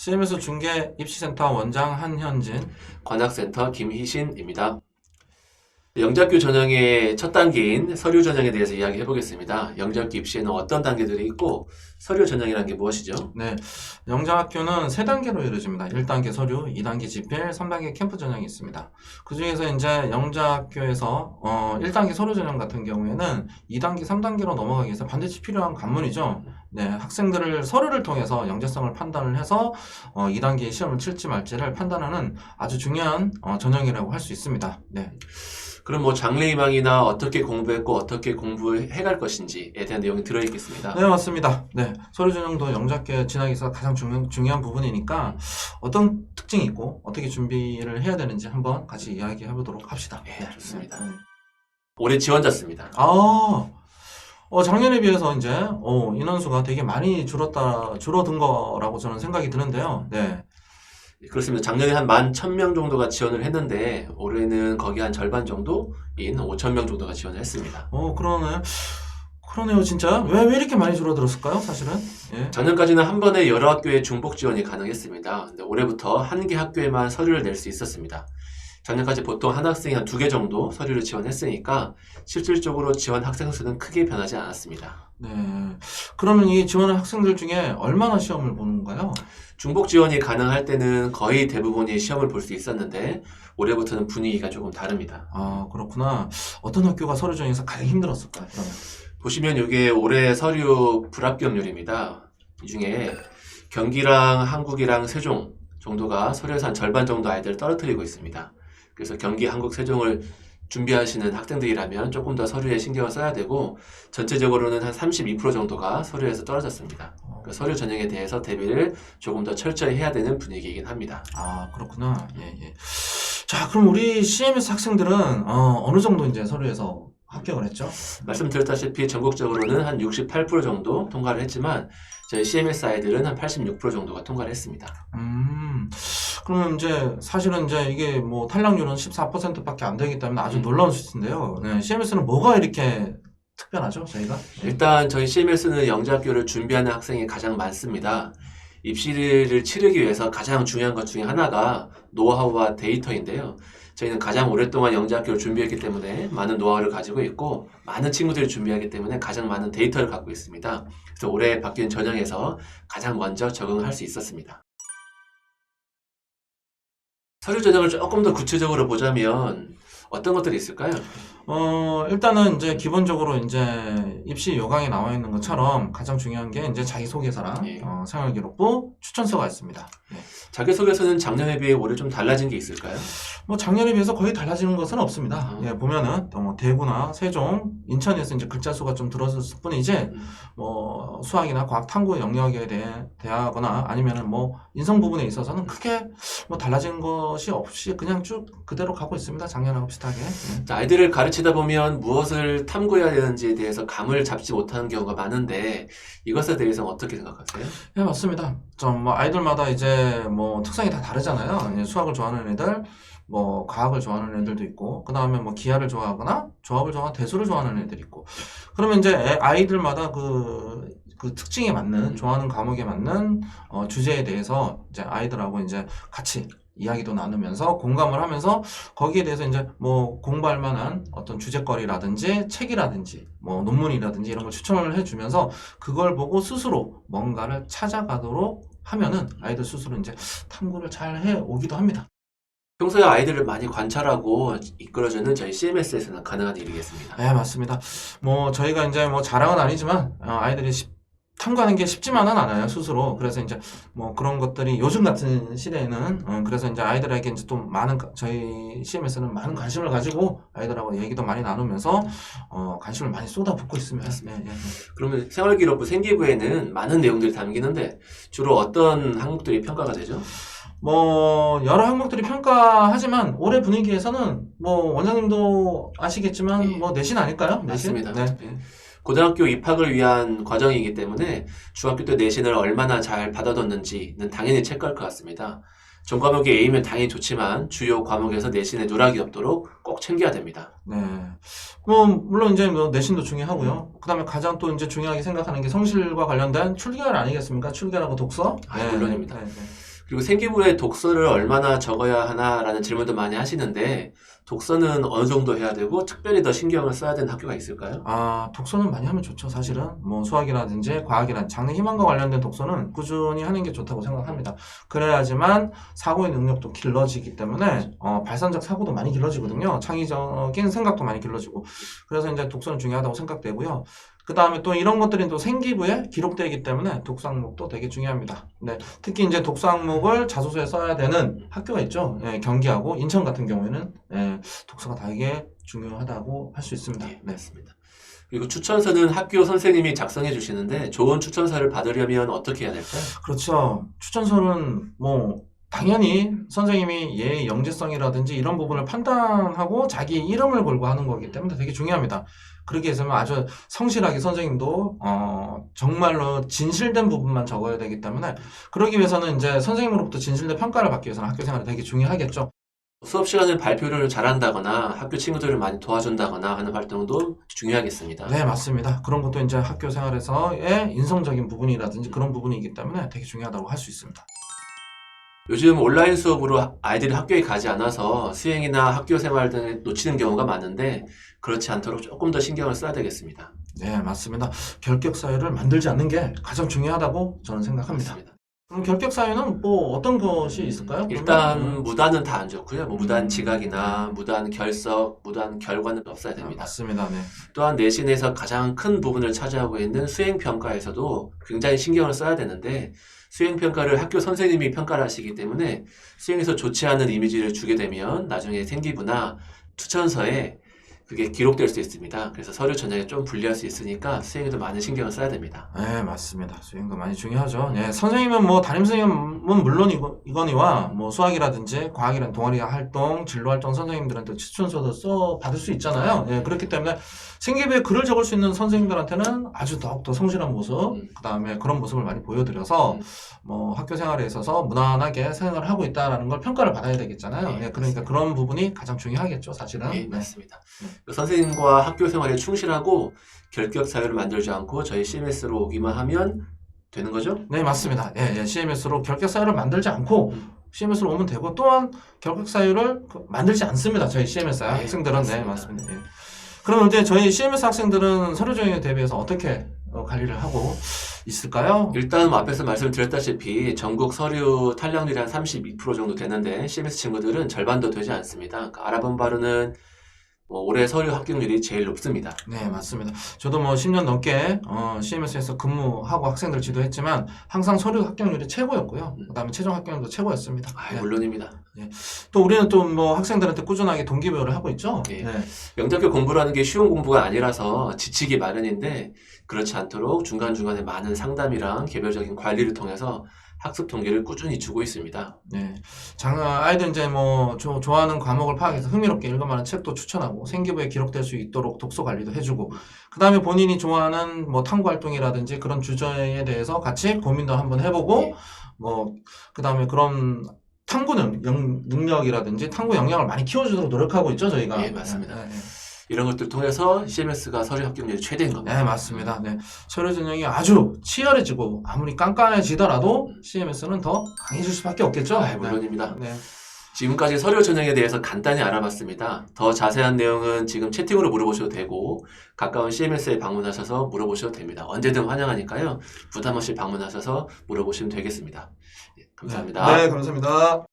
CMS 중계 입시센터 원장 한현진. 관악센터 김희신입니다. 영재학교 전형의 첫 단계인 서류 전형에 대해서 이야기해 보겠습니다. 영재학교 입시에는 어떤 단계들이 있고 서류 전형이라는 게 무엇이죠? 네, 영재학교는 세 단계로 이루어집니다. 1단계 서류, 2단계 집필, 3단계 캠프 전형이 있습니다. 그 중에서 이제 영재학교에서 1단계 서류 전형 같은 경우에는 2단계, 3단계로 넘어가기 위해서 반드시 필요한 관문이죠. 네, 학생들을 서류를 통해서 영재성을 판단을 해서 2단계 시험을 칠지 말지를 판단하는 아주 중요한 전형이라고 할 수 있습니다. 네. 그럼 뭐 장래희망이나 어떻게 공부했고 어떻게 공부해 갈 것인지에 대한 내용이 들어있겠습니다. 네, 맞습니다. 네, 서류 전형도 영재학교에 진학에 있어서 가장 중요한 부분이니까 어떤 특징이 있고 어떻게 준비를 해야 되는지 한번 같이 이야기해 보도록 합시다. 네, 좋습니다. 올해 지원자 수입니다. 작년에 비해서 이제 인원수가 되게 많이 줄어든 거라고 저는 생각이 드는데요. 네. 그렇습니다. 작년에 한 11,000명 정도가 지원을 했는데 올해는 거기 한 절반 정도인 5,000명 정도가 지원을 했습니다. 그러네요, 진짜. 왜 이렇게 많이 줄어들었을까요, 사실은? 예. 작년까지는 한 번에 여러 학교에 중복 지원이 가능했습니다. 근데 올해부터 한 개 학교에만 서류를 낼 수 있었습니다. 작년까지 보통 한 학생이 한 2개 정도 서류를 지원했으니까 실질적으로 지원 학생 수는 크게 변하지 않았습니다. 네. 그러면 이 지원한 학생들 중에 얼마나 시험을 보는 건가요? 중복 지원이 가능할 때는 거의 대부분이 시험을 볼 수 있었는데 올해부터는 분위기가 조금 다릅니다. 아, 그렇구나. 어떤 학교가 서류 전형에서 가장 힘들었을까요, 그러면? 보시면 이게 올해 서류 불합격률입니다. 이 중에 경기랑 한국이랑 세종 정도가 서류에서 한 절반 정도 아이들을 떨어뜨리고 있습니다. 그래서 경기, 한국, 세종을 준비하시는 학생들이라면 조금 더 서류에 신경을 써야 되고 전체적으로는 한 32% 정도가 서류에서 떨어졌습니다. 그러니까 서류 전형에 대해서 대비를 조금 더 철저히 해야 되는 분위기이긴 합니다. 아, 그렇구나. 예. 자, 그럼 우리 CMS 학생들은 어느 정도 이제 서류에서 합격을 했죠? 말씀드렸다시피 전국적으로는 한 68% 정도 통과를 했지만 저희 CMS 아이들은 한 86% 정도가 통과를 했습니다. 그러면 이제 사실은 이제 이게 뭐 탈락률은 14%밖에 안 되기 때문에 아주 놀라운 수치인데요. 네, CMS는 뭐가 이렇게 특별하죠, 저희가? 일단 저희 CMS는 영재학교를 준비하는 학생이 가장 많습니다. 입시를 치르기 위해서 가장 중요한 것 중에 하나가 노하우와 데이터인데요. 저희는 가장 오랫동안 영재학교를 준비했기 때문에 많은 노하우를 가지고 있고 많은 친구들이 준비하기 때문에 가장 많은 데이터를 갖고 있습니다. 그래서 올해 바뀐 전형에서 가장 먼저 적응을 할 수 있었습니다. 서류 전형을 조금 더 구체적으로 보자면 어떤 것들이 있을까요? 일단은 이제 기본적으로 이제 입시 요강에 나와 있는 것처럼 가장 중요한 게 이제 자기소개서랑 예. 생활기록부, 추천서가 있습니다. 예. 자기소개서는 작년에 비해 올해 좀 달라진 게 있을까요? 뭐 작년에 비해서 거의 달라지는 것은 없습니다. 예, 보면은 대구나 세종, 인천에서 이제 글자 수가 좀 줄어들 뿐이지 뭐 수학이나 과학 탐구 영역에 대하거나 아니면은 뭐 인성 부분에 있어서는 크게 뭐 달라진 것이 없이 그냥 쭉 그대로 가고 있습니다. 작년하고 비슷하게. 예. 자, 아이들을 가르치다 보면 무엇을 탐구해야 되는지에 대해서 감을 잡지 못하는 경우가 많은데 이것에 대해서는 어떻게 생각하세요? 네, 맞습니다. 뭐 아이들마다 이제 뭐 특성이 다 다르잖아요. 이제 수학을 좋아하는 애들, 뭐 과학을 좋아하는 애들도 있고, 그 다음에 뭐 기하를 좋아하거나 조합을 좋아하거나 대수를 좋아하는 애들이 있고. 그러면 이제 아이들마다 그 특징에 맞는 좋아하는 과목에 맞는 주제에 대해서 이제 아이들하고 이제 같이 이야기도 나누면서 공감을 하면서 거기에 대해서 이제 뭐 공부할 만한 어떤 주제거리라든지 책이라든지 뭐 논문이라든지 이런 걸 추천을 해주면서 그걸 보고 스스로 뭔가를 찾아가도록 하면은 아이들 스스로 이제 탐구를 잘 해 오기도 합니다. 평소에 아이들을 많이 관찰하고 이끌어주는 저희 CMS에서는 가능한 일이겠습니다. 네, 맞습니다. 뭐 저희가 이제 뭐 자랑은 아니지만 아이들이 탐구하는 게 쉽지만은 않아요, 스스로. 그래서 이제 뭐 그런 것들이 요즘 같은 시대에는 그래서 이제 아이들에게 이제 또 저희 CMS는 많은 관심을 가지고 아이들하고 얘기도 많이 나누면서 관심을 많이 쏟아붓고 있습니다. 네. 그러면 생활기록부 생기부에는 많은 내용들이 담기는데 주로 어떤 항목들이 평가가 되죠? 뭐 여러 항목들이 평가하지만 올해 분위기에서는 뭐 원장님도 아시겠지만 예. 뭐 내신 아닐까요? 내신? 맞습니다. 네. 예. 고등학교 입학을 위한 과정이기 때문에 중학교 때 내신을 얼마나 잘 받아뒀는지는 당연히 체크할 것 같습니다. 전 과목이 A면 당연히 좋지만 주요 과목에서 내신에 누락이 없도록 꼭 챙겨야 됩니다. 네. 뭐 물론 이제 뭐 내신도 중요하고요. 그다음에 가장 또 이제 중요하게 생각하는 게 성실과 관련된 출결 아니겠습니까? 출결하고 독서. 물론입니다. 네. 그리고 생기부에 독서를 얼마나 적어야 하나라는 질문도 많이 하시는데 독서는 어느 정도 해야 되고 특별히 더 신경을 써야 되는 학교가 있을까요? 독서는 많이 하면 좋죠, 사실은. 뭐, 수학이라든지 과학이라든지 장래 희망과 관련된 독서는 꾸준히 하는 게 좋다고 생각합니다. 그래야지만 사고의 능력도 길러지기 때문에, 발산적 사고도 많이 길러지거든요. 창의적인 생각도 많이 길러지고. 그래서 이제 독서는 중요하다고 생각되고요. 그 다음에 또 이런 것들이 또 생기부에 기록되기 때문에 독서 항목도 되게 중요합니다. 네. 특히 이제 독서 항목을 자소서에 써야 되는 학교가 있죠. 예, 경기하고 인천 같은 경우에는, 예, 독서가 되게 중요하다고 할 수 있습니다. 네, 네. 맞습니다. 그리고 추천서는 학교 선생님이 작성해 주시는데 좋은 추천서를 받으려면 어떻게 해야 될까요? 그렇죠. 추천서는 뭐 당연히 선생님이 얘의 영재성이라든지 이런 부분을 판단하고 자기 이름을 걸고 하는 거기 때문에 되게 중요합니다. 그렇게 해서 아주 성실하게 선생님도 정말로 진실된 부분만 적어야 되기 때문에 그러기 위해서는 이제 선생님으로부터 진실된 평가를 받기 위해서는 학교 생활이 되게 중요하겠죠. 수업 시간에 발표를 잘한다거나 학교 친구들을 많이 도와준다거나 하는 활동도 중요하겠습니다. 네, 맞습니다. 그런 것도 이제 학교 생활에서의 인성적인 부분이라든지 그런 부분이기 때문에 되게 중요하다고 할 수 있습니다. 요즘 온라인 수업으로 아이들이 학교에 가지 않아서 수행이나 학교 생활 등에 놓치는 경우가 많은데 그렇지 않도록 조금 더 신경을 써야 되겠습니다. 네, 맞습니다. 결격 사유를 만들지 않는 게 가장 중요하다고 저는 생각합니다. 맞습니다. 그럼 결격 사유는 뭐 어떤 것이 있을까요? 일단 그러면? 무단은 다 안 좋고요. 뭐 무단 지각이나 무단 결석, 무단 결과는 없어야 됩니다. 맞습니다. 네. 또한 내신에서 가장 큰 부분을 차지하고 있는 수행평가에서도 굉장히 신경을 써야 되는데 수행평가를 학교 선생님이 평가를 하시기 때문에 수행에서 좋지 않은 이미지를 주게 되면 나중에 생기부나 추천서에 그게 기록될 수 있습니다. 그래서 서류 전형에 좀 불리할 수 있으니까 수행에도 많은 신경을 써야 됩니다. 네, 맞습니다. 수행도 많이 중요하죠. 네, 선생님은 뭐 담임 선생님은 물론 이거니와 뭐 수학이라든지 과학이라는 동아리 활동, 진로 활동 선생님들한테 추천서도 써 받을 수 있잖아요. 네, 그렇기 때문에 생기부에 글을 적을 수 있는 선생님들한테는 아주 더욱더 성실한 모습, 그다음에 그런 모습을 많이 보여드려서 뭐 학교 생활에 있어서 무난하게 생활을 하고 있다라는 걸 평가를 받아야 되겠잖아요. 네, 네, 그러니까 맞습니다. 그런 부분이 가장 중요하겠죠, 사실은. 네, 네. 맞습니다. 선생님과 학교 생활에 충실하고 결격 사유를 만들지 않고 저희 CMS로 오기만 하면 되는 거죠? 네, 맞습니다. 예, CMS로 결격 사유를 만들지 않고 CMS로 오면 되고 또한 결격 사유를 만들지 않습니다. 저희 CMS 네, 학생들은. 네, 맞습니다. 맞습니다. 예. 그러면 이제 저희 CMS 학생들은 서류 전형에 대비해서 어떻게 관리를 하고 있을까요? 일단 뭐 앞에서 말씀드렸다시피 전국 서류 탈락률이 한 32% 정도 되는데 CMS 친구들은 절반도 되지 않습니다. 그러니까 알아본 바로는 뭐 올해 서류 합격률이 제일 높습니다. 네, 맞습니다. 저도 뭐 10년 넘게 CMS에서 근무하고 학생들 지도했지만 항상 서류 합격률이 최고였고요. 그다음에 최종 합격률도 최고였습니다. 아, 네. 물론입니다. 또 우리는 또 뭐 학생들한테 꾸준하게 동기부여를 하고 있죠. 네. 네. 영장교 공부를 하는 게 쉬운 공부가 아니라서 지치기 마련인데 그렇지 않도록 중간중간에 많은 상담이랑 개별적인 관리를 통해서 학습 동기를 꾸준히 주고 있습니다. 네. 아이들 이제 뭐 좋아하는 과목을 파악해서 흥미롭게 읽어만한 책도 추천하고 생기부에 기록될 수 있도록 독서 관리도 해주고 그 다음에 본인이 좋아하는 뭐 탐구 활동이라든지 그런 주제에 대해서 같이 고민도 한번 해보고 네. 뭐 그 다음에 그런 탐구 능력이라든지 탐구 역량을 많이 키워주도록 노력하고 있죠, 저희가. 네, 맞습니다. 네, 네. 이런 것들 통해서 CMS가 서류 합격률이 최대인 겁니다. 네, 맞습니다. 네. 서류 전형이 아주 치열해지고 아무리 깐깐해지더라도 CMS는 더 강해질 수밖에 없겠죠. 아, 물론입니다. 네. 지금까지 서류 전형에 대해서 간단히 알아봤습니다. 더 자세한 내용은 지금 채팅으로 물어보셔도 되고 가까운 CMS에 방문하셔서 물어보셔도 됩니다. 언제든 환영하니까요. 부담 없이 방문하셔서 물어보시면 되겠습니다. 네, 감사합니다. 네, 감사합니다.